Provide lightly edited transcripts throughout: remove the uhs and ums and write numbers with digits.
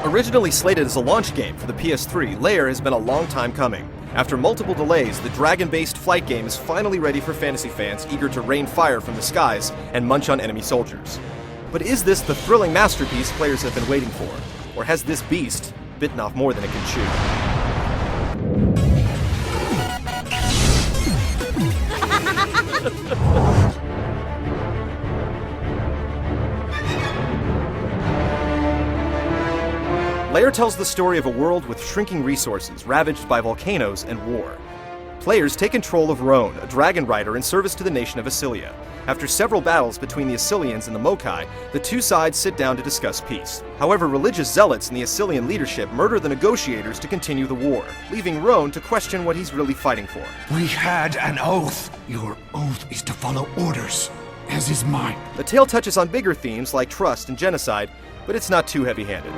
Originally slated as a launch game for the PS3, Lair has been a long time coming. After multiple delays, the dragon-based flight game is finally ready for fantasy fans eager to rain fire from the skies and munch on enemy soldiers. But is this the thrilling masterpiece players have been waiting for? Or has this beast bitten off more than it can chew? Lair tells the story of a world with shrinking resources, ravaged by volcanoes and war. Players take control of Rohn, a dragon rider in service to the nation of Asylia. After several battles between the Asylians and the Mokai, the two sides sit down to discuss peace. However, religious zealots in the Asylian leadership murder the negotiators to continue the war, leaving Rohn to question what he's really fighting for. We had an oath. Your oath is to follow orders, as is mine. The tale touches on bigger themes like trust and genocide, but it's not too heavy-handed.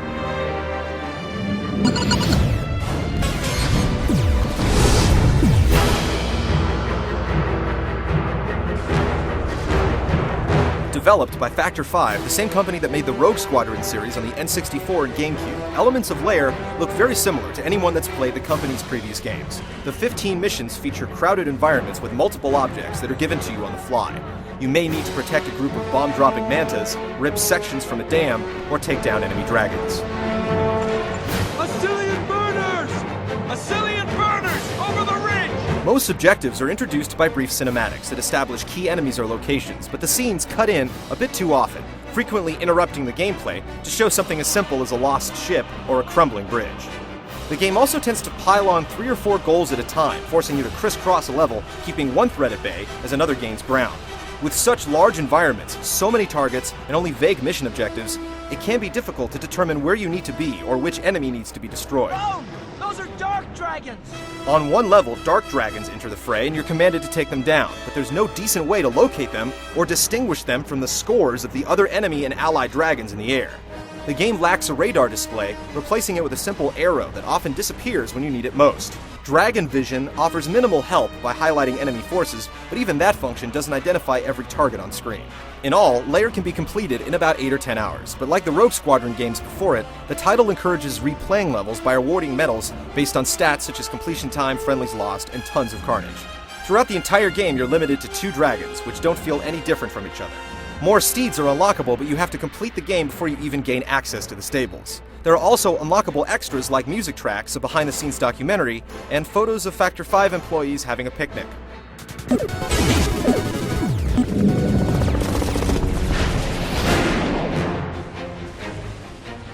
Developed by Factor 5, the same company that made the Rogue Squadron series on the N64 and GameCube, elements of Lair look very similar to anyone that's played the company's previous games. The 15 missions feature crowded environments with multiple objects that are given to you on the fly. You may need to protect a group of bomb-dropping mantas, rip sections from a dam, or take down enemy dragons. Asylian burners! Asylian burners! Over the ridge! Most objectives are introduced by brief cinematics that establish key enemies or locations, but the scenes cut in a bit too often, frequently interrupting the gameplay to show something as simple as a lost ship or a crumbling bridge. The game also tends to pile on 3 or 4 goals at a time, forcing you to crisscross a level, keeping one threat at bay as another gains ground. With such large environments, so many targets, and only vague mission objectives, it can be difficult to determine where you need to be or which enemy needs to be destroyed. Oh, those are dark dragons! On one level, dark dragons enter the fray and you're commanded to take them down, but there's no decent way to locate them or distinguish them from the scores of the other enemy and allied dragons in the air. The game lacks a radar display, replacing it with a simple arrow that often disappears when you need it most. Dragon Vision offers minimal help by highlighting enemy forces, but even that function doesn't identify every target on screen. In all, Lair can be completed in about 8 or 10 hours, but like the Rogue Squadron games before it, the title encourages replaying levels by awarding medals based on stats such as completion time, friendlies lost, and tons of carnage. Throughout the entire game, you're limited to 2 dragons, which don't feel any different from each other. More steeds are unlockable, but you have to complete the game before you even gain access to the stables. There are also unlockable extras like music tracks, a behind-the-scenes documentary, and photos of Factor 5 employees having a picnic.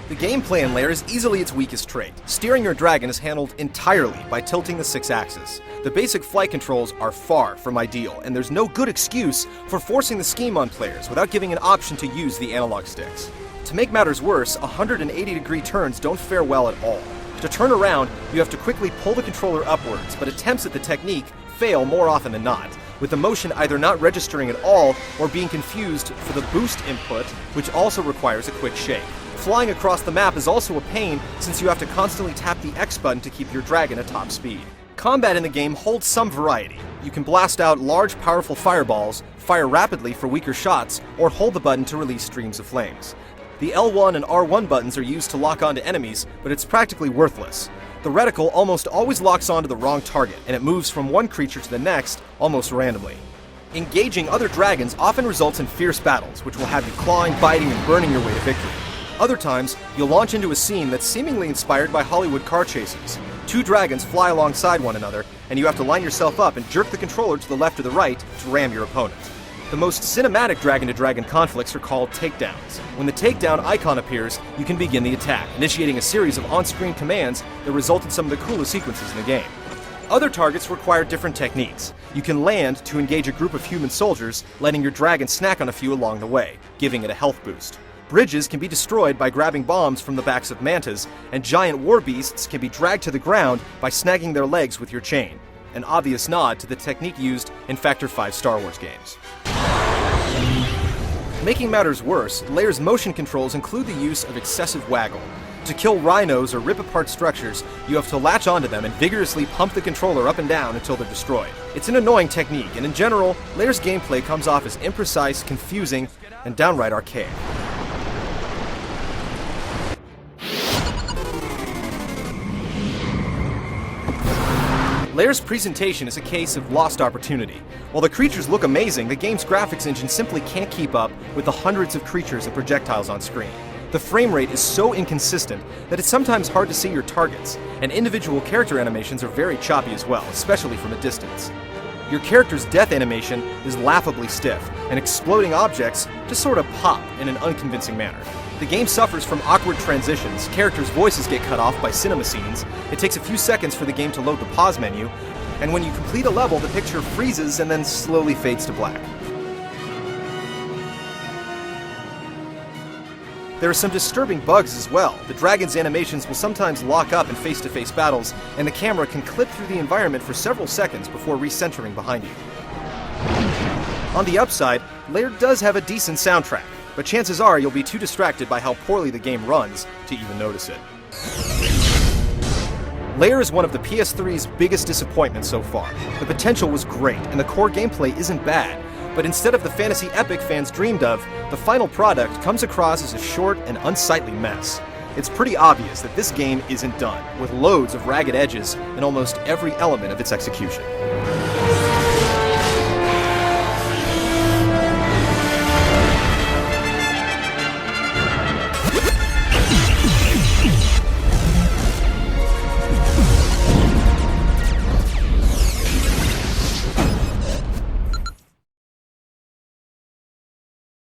The gameplay in Lair is easily its weakest trait. Steering your dragon is handled entirely by tilting the 6-axis. The basic flight controls are far from ideal, and there's no good excuse for forcing the scheme on players without giving an option to use the analog sticks. To make matters worse, 180-degree turns don't fare well at all. To turn around, you have to quickly pull the controller upwards, but attempts at the technique fail more often than not, with the motion either not registering at all or being confused for the boost input, which also requires a quick shake. Flying across the map is also a pain since you have to constantly tap the X button to keep your dragon at top speed. Combat in the game holds some variety. You can blast out large, powerful fireballs, fire rapidly for weaker shots, or hold the button to release streams of flames. The L1 and R1 buttons are used to lock onto enemies, but it's practically worthless. The reticle almost always locks onto the wrong target, and it moves from one creature to the next almost randomly. Engaging other dragons often results in fierce battles, which will have you clawing, biting, and burning your way to victory. Other times, you'll launch into a scene that's seemingly inspired by Hollywood car chases. 2 dragons fly alongside one another, and you have to line yourself up and jerk the controller to the left or the right to ram your opponent. The most cinematic dragon-to-dragon conflicts are called takedowns. When the takedown icon appears, you can begin the attack, initiating a series of on-screen commands that result in some of the coolest sequences in the game. Other targets require different techniques. You can land to engage a group of human soldiers, letting your dragon snack on a few along the way, giving it a health boost. Bridges can be destroyed by grabbing bombs from the backs of mantas, and giant war beasts can be dragged to the ground by snagging their legs with your chain. An obvious nod to the technique used in Factor 5 Star Wars games. Making matters worse, Lair's motion controls include the use of excessive waggle. To kill rhinos or rip apart structures, you have to latch onto them and vigorously pump the controller up and down until they're destroyed. It's an annoying technique, and in general, Lair's gameplay comes off as imprecise, confusing, and downright archaic. Lair's presentation is a case of lost opportunity. While the creatures look amazing, the game's graphics engine simply can't keep up with the hundreds of creatures and projectiles on screen. The frame rate is so inconsistent that it's sometimes hard to see your targets, and individual character animations are very choppy as well, especially from a distance. Your character's death animation is laughably stiff, and exploding objects just sort of pop in an unconvincing manner. The game suffers from awkward transitions, characters' voices get cut off by cinema scenes, it takes a few seconds for the game to load the pause menu, and when you complete a level, the picture freezes and then slowly fades to black. There are some disturbing bugs as well. The dragon's animations will sometimes lock up in face-to-face battles, and the camera can clip through the environment for several seconds before recentering behind you. On the upside, Lair does have a decent soundtrack, but chances are you'll be too distracted by how poorly the game runs to even notice it. Lair is one of the PS3's biggest disappointments so far. The potential was great, and the core gameplay isn't bad, but instead of the fantasy epic fans dreamed of, the final product comes across as a short and unsightly mess. It's pretty obvious that this game isn't done, with loads of ragged edges in almost every element of its execution.